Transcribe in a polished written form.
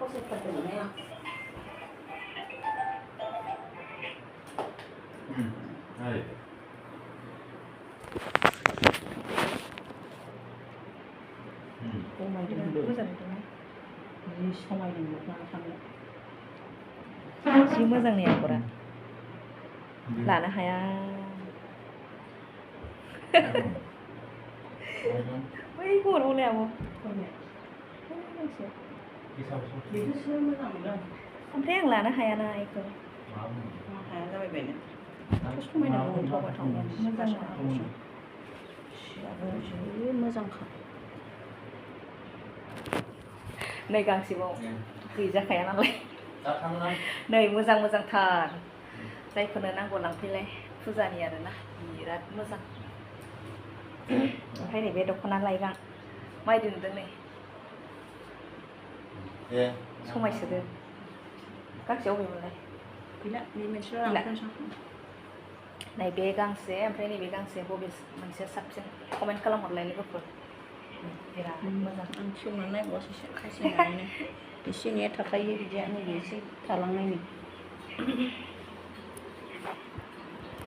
फसायथारदोंमोनहाय आं जि समायदों दख'ना थांनो जि मोजांनि आगरा लानो हाया बै गरमावनो आब' बेखौसो मोजां मोनदों ओमफ्राय आं लानो हायाना बेखौ हाया जाबायबायनो समायना मोनथावबा थांगोन मोजां सियाबो जि मोजांखा नै गांसेबाव गैजाखाया नालाय नै मोजां मोजांथार जायखौनो नांगौ लांफैलाय फुजानि आरोना बिराद मोजां ओमफ्राय नैबे दख'ना लाइगां मायदि नुदों नै समायसोदों गांसे अबेमोनलाय गैला बे मोनसेल' लांफैनोसै नैबे गांसे ओमफ्राय नैबे गांसे बबे मोनसेया साबसिन कमेन्ट खालामहरलाय लोगोफोर बिराद मोजां आं खेवनानै नायबावासैसो खासिनायनो एसे एनैया थाखायो बिदिया नैबे एसे थालांनायनि